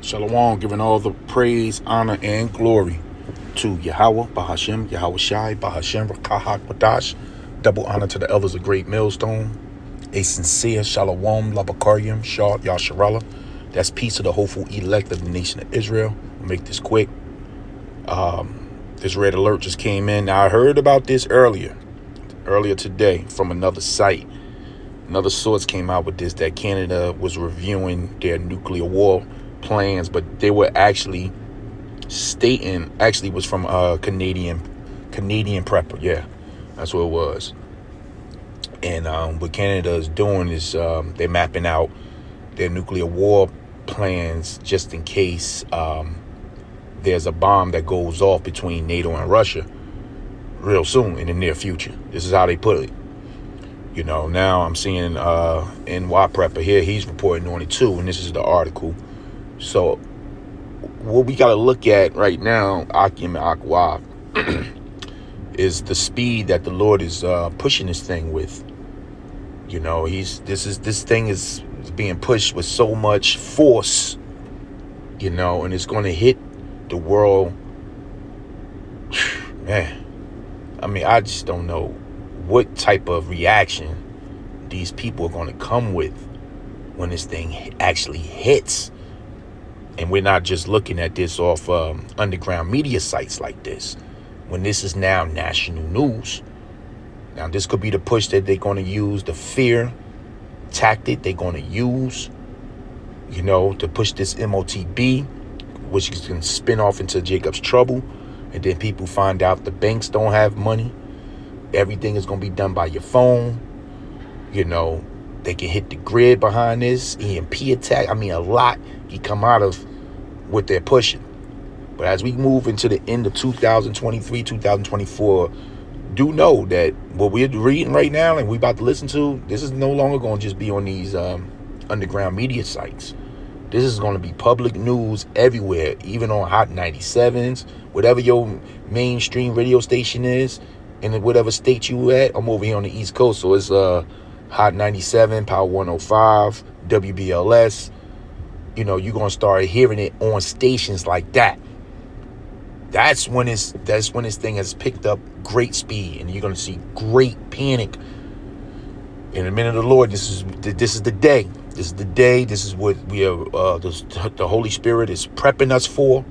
Shalom, giving all the praise, honor, and glory to Yahweh, Bahashem, Yahweh Shai, Bahashem, Rakahak, Badash. Double honor to the elders of Great Millstone. A sincere Shalom, Labakaryim, Shah, Yasharallah. That's peace to the hopeful elect of the nation of Israel. We'll make this quick. This red alert just came in. Now, I heard about this earlier today from another site. Another source came out with this, that Canada was reviewing their nuclear war plans, but they were actually stating, actually was from Canadian Prepper. Yeah, that's what it was. And what Canada is doing is they're mapping out their nuclear war plans just in case there's a bomb that goes off between NATO and Russia real soon in the near future. This is how they put it. You know, now I'm seeing NY Prepper here. He's reporting on it too, and this is the article. So what we got to look at right now, Akim and Akwa, is the speed that the Lord is pushing this thing with. You know, this thing is being pushed with so much force, you know, and it's going to hit the world. Man, I mean, I just don't know what type of reaction these people are going to come with when this thing actually hits. And we're not just looking at this off underground media sites like this, when this is now national news. Now, this could be the push that they're going to use, the fear tactic they're going to use, you know, to push this MOTB, which is going to spin off into Jacob's trouble. And then people find out the banks don't have money. Everything is going to be done by your phone. You know, they can hit the grid behind this, EMP attack. I mean, a lot can come out of what they're pushing. But as we move into the end of 2023, 2024, do know that what we're reading right now and we're about to listen to, this is no longer going to just be on these underground media sites. This is going to be public news everywhere, even on Hot 97s, whatever your mainstream radio station is, and in whatever state you at. I'm over here on the East Coast, so it's Hot 97, Power 105, WBLS. You know, you're going to start hearing it on stations like that. That's when this thing has picked up great speed, and you're going to see great panic. In the minute of the Lord, this is the day. This is the day. This is what we are. The Holy Spirit is prepping us for.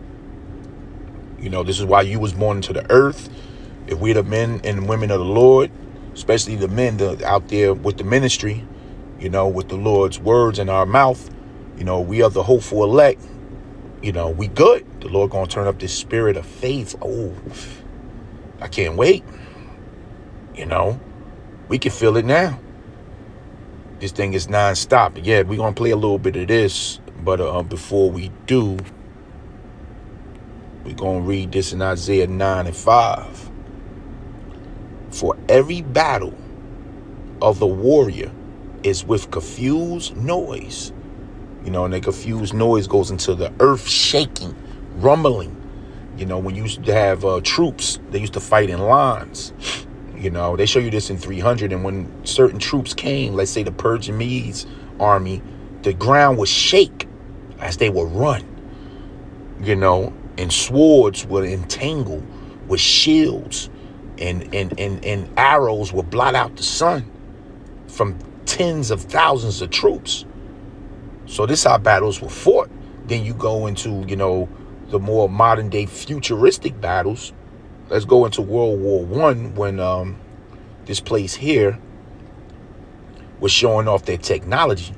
You know, this is why you was born into the earth. If we're the men and women of the Lord, especially the men out there with the ministry, you know, with the Lord's words in our mouth, you know, we are the hopeful elect. You know, we good. The Lord gonna turn up this spirit of faith. Oh, I can't wait. You know, we can feel it now. This thing is nonstop. Yeah, we're gonna play a little bit of this, but before we do, we're gonna read this in Isaiah 9:5. For every battle of the warrior is with confused noise. You know, and the confused noise goes into the earth shaking, rumbling. You know, when you used to have troops, they used to fight in lines. You know, they show you this in 300. And when certain troops came, let's say the Persian Medes army, the ground would shake as they would run. You know, and swords would entangle with shields, and arrows would blot out the sun from tens of thousands of troops. So this is how battles were fought. Then you go into, you know, the more modern day futuristic battles. Let's go into World War I, when this place here was showing off their technology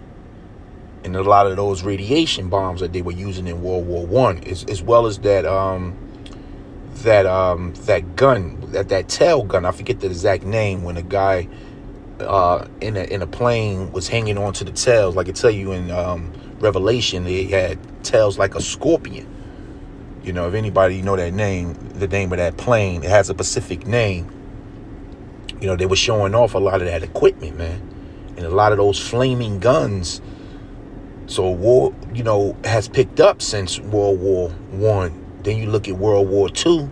and a lot of those radiation bombs that they were using in World War I, as well as that gun, that tail gun. I forget the exact name, when a guy in a plane was hanging on to the tails, like I tell you in Revelation, they had tails like a scorpion. You know, if anybody know that name, the name of that plane, it has a specific name. You know, they were showing off a lot of that equipment, man, and a lot of those flaming guns. So war, you know, has picked up since World War I. Then you look at World War II.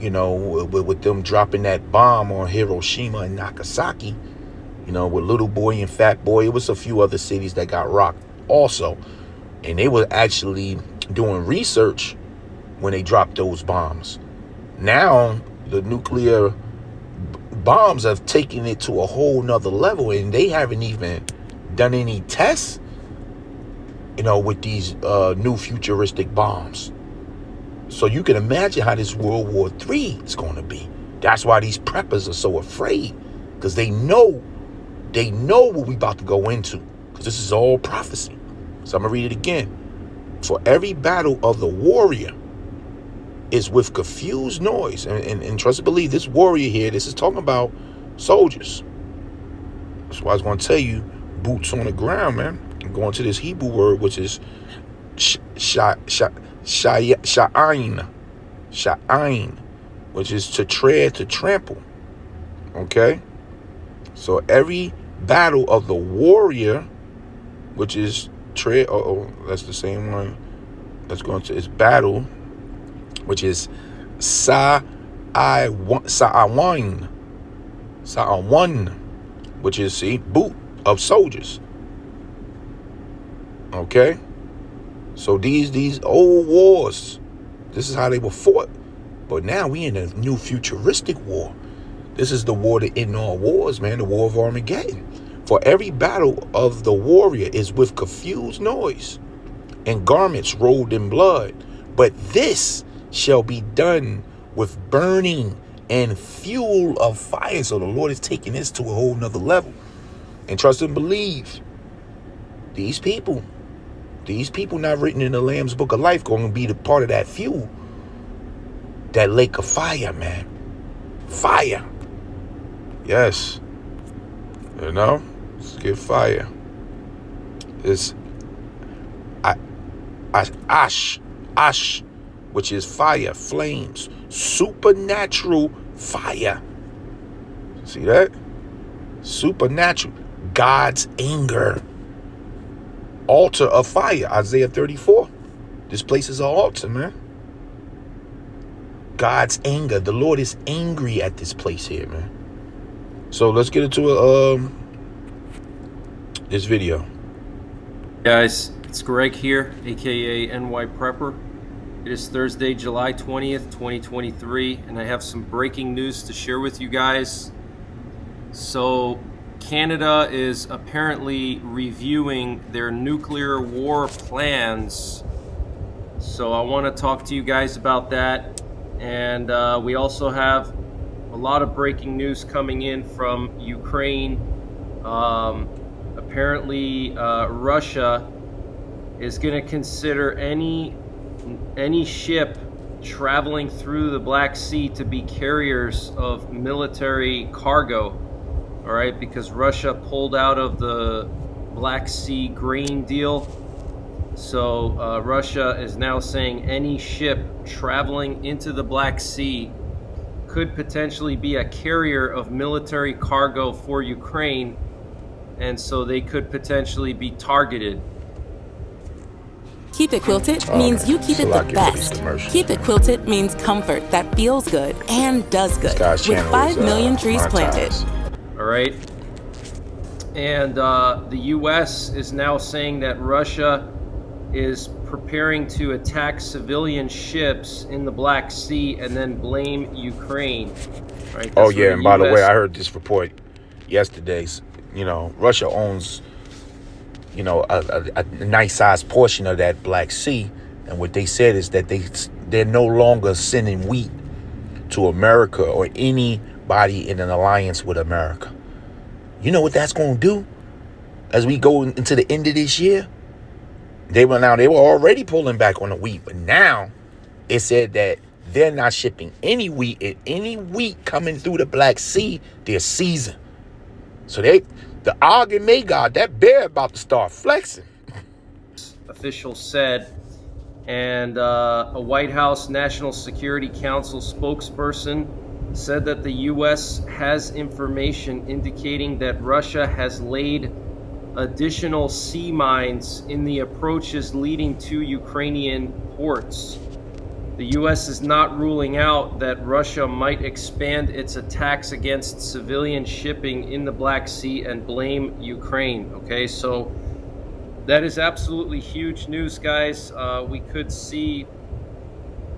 You know, with them dropping that bomb on Hiroshima and Nagasaki, you know, with Little Boy and Fat Boy. It was a few other cities that got rocked also. And they were actually doing research when they dropped those bombs. Now, the nuclear bombs have taken it to a whole nother level, and they haven't even done any tests, with these new futuristic bombs. So you can imagine how this World War III is going to be. That's why these preppers are so afraid, because they know what we about to go into, because this is all prophecy. So I'm going to read it again. For every battle of the warrior is with confused noise. And trust and believe, this warrior here, this is talking about soldiers. That's why I was going to tell you, boots on the ground, man. I'm going to this Hebrew word, which is sha'ain, which is to tread, to trample. Okay? So every battle of the warrior, which is tread, that's the same one. Let's go into its battle, which is sa'awan, which is, boot of soldiers. Okay? So these old wars, this is how they were fought. But now we in a new futuristic war. This is the war to end all wars, man, the war of Armageddon. For every battle of the warrior is with confused noise and garments rolled in blood. But this shall be done with burning and fuel of fire. So the Lord is taking this to a whole nother level. And trust and believe, these people not written in the Lamb's Book of Life going to be the part of that fuel. That lake of fire, man. Fire. Yes. Let's get fire. It's ash, which is fire, flames, supernatural fire. See that? Supernatural. God's anger. Altar of fire, Isaiah 34. This place is an altar, man. God's anger. The Lord is angry at this place here, man. So let's get into this video. Guys, it's Greg here, aka NY Prepper. It is Thursday, July 20th, 2023, and I have some breaking news to share with you guys. So Canada is apparently reviewing their nuclear war plans. So I want to talk to you guys about that. And we also have a lot of breaking news coming in from Ukraine. Apparently, Russia is going to consider any ship traveling through the Black Sea to be carriers of military cargo. All right, because Russia pulled out of the Black Sea grain deal. So Russia is now saying any ship traveling into the Black Sea could potentially be a carrier of military cargo for Ukraine, and so they could potentially be targeted. Keep It Quilted means you keep it the best. Keep It Quilted means comfort that feels good and does good, with 5 million trees planted. All right. And the U.S. is now saying that Russia is preparing to attack civilian ships in the Black Sea and then blame Ukraine. Right? Oh, yeah, and by the way, I heard this report yesterday. Russia owns, a nice-sized portion of that Black Sea. And what they said is that they're no longer sending wheat to America or anybody in an alliance with America. You know what that's going to do as we go into the end of this year? They were already pulling back on the wheat, but now it said that they're not shipping any wheat, and any wheat coming through the Black Sea, they're seizing. So the Og and Magog, that bear about to start flexing. Officials said, and a White House National Security Council spokesperson said that the U.S. has information indicating that Russia has laid additional sea mines in the approaches leading to Ukrainian ports. The U.S. is not ruling out that Russia might expand its attacks against civilian shipping in the Black Sea and blame Ukraine. Okay, so That is absolutely huge news, guys. We could see,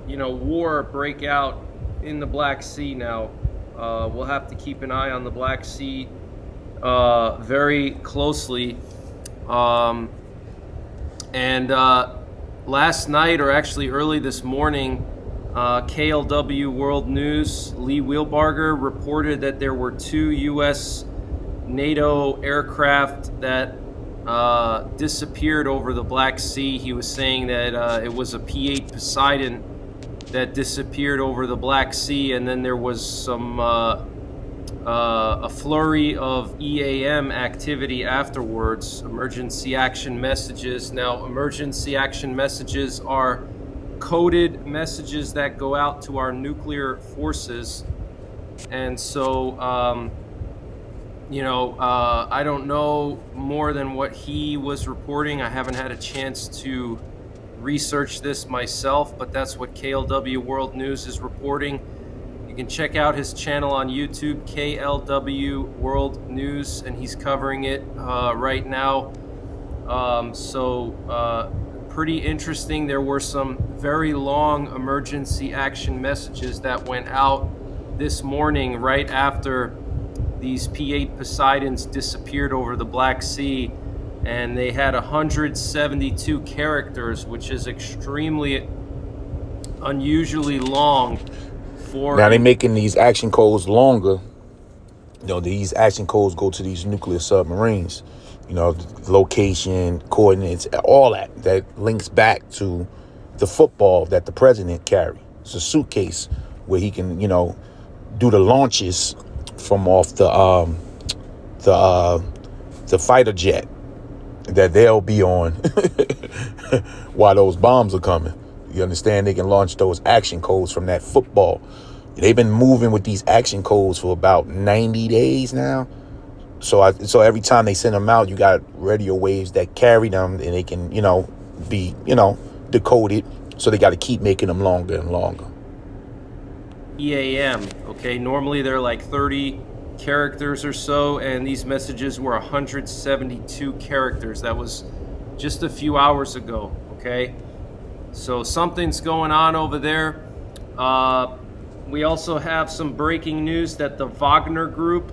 war break out in the Black Sea now. We'll have to keep an eye on the Black Sea very closely. And last night, or actually early this morning, KLW World News, Lee Wheelbarger reported that there were 2 U.S. NATO aircraft that disappeared over the Black Sea. He was saying that it was a P-8 Poseidon that disappeared over the Black Sea, and then there was some a flurry of EAM activity afterwards, emergency action messages. Now, emergency action messages are coded messages that go out to our nuclear forces, and so I don't know more than what he was reporting. I haven't had a chance to research this myself, but that's what KLW World News is reporting. You can check out his channel on YouTube, KLW World News, and he's covering it right now. Pretty interesting. There were some very long emergency action messages that went out this morning right after these P-8 Poseidons disappeared over the Black Sea, and they had 172 characters, which is extremely unusually long. Now they're making these action codes longer. These action codes go to these nuclear submarines. Location, coordinates, all that links back to the football that the president carry. It's a suitcase where he can, do the launches from off the fighter jet that they'll be on while those bombs are coming. You understand? They can launch those action codes from that football. They've been moving with these action codes for about 90 days now. So every time they send them out, you got radio waves that carry them, and they can, be, decoded. So they got to keep making them longer and longer. EAM, okay? Normally they're like 30 characters or so, and these messages were 172 characters. That was just a few hours ago, okay? So something's going on over there. We also have some breaking news that the Wagner Group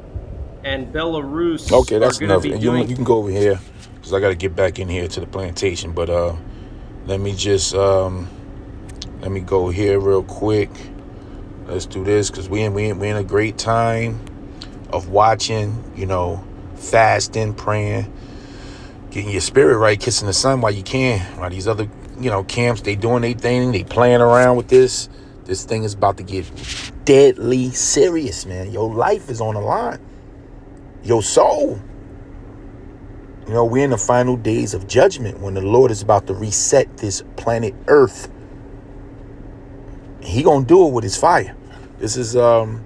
and Belarus okay, that's are going to be doing... You can go over here, because I got to get back in here to the plantation. But let me just... let me go here real quick. Let's do this, because we in a great time of watching, fasting, praying, getting your spirit right, kissing the sun while you can. While these other, camps, they doing their thing, they playing around with this. This thing is about to get deadly serious, man. Your life is on the line. Your soul. We're in the final days of judgment when the Lord is about to reset this planet Earth. He gonna do it with his fire. This is Ezekiel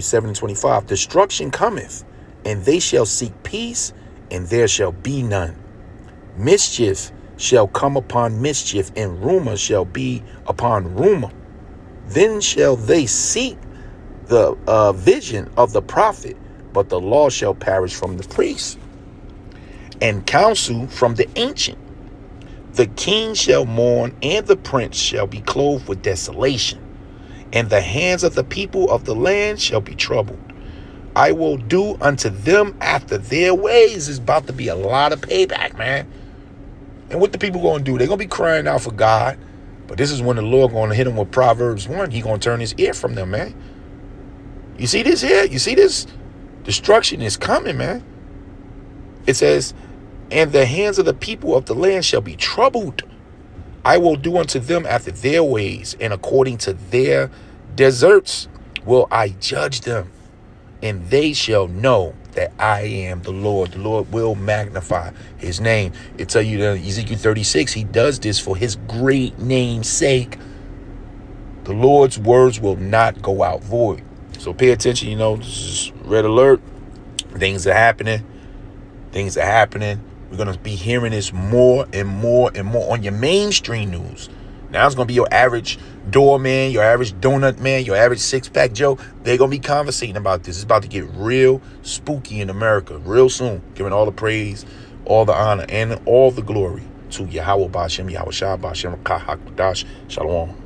7:25. Destruction cometh, and they shall seek peace, and there shall be none. Mischief shall come upon mischief, and rumor shall be upon rumor. Then shall they seek the vision of the prophet, but the law shall perish from the priest, and counsel from the ancient. The king shall mourn, and the prince shall be clothed with desolation, and the hands of the people of the land shall be troubled. I will do unto them after their ways. There's about to be a lot of payback, man. And what the people going to do? They're going to be crying out for God. But this is when the Lord going to hit them with Proverbs 1. He going to turn his ear from them, man. You see this here? You see this? Destruction is coming, man. It says, and the hands of the people of the land shall be troubled. I will do unto them after their ways, and according to their deserts will I judge them. And they shall know that I am the Lord. The Lord will magnify his name. It tell you that Ezekiel 36, he does this for his great name's sake. The Lord's words will not go out void. So pay attention, this is red alert. Things are happening. Things are happening. We're going to be hearing this more and more and more on your mainstream news. Now it's going to be your average doorman, your average donut man, your average six-pack Joe. They're going to be conversating about this. It's about to get real spooky in America real soon. Giving all the praise, all the honor and all the glory to Yahweh Ba'ashem, Yahweh Shah Ba'ashem, Kahakdash, Shalom.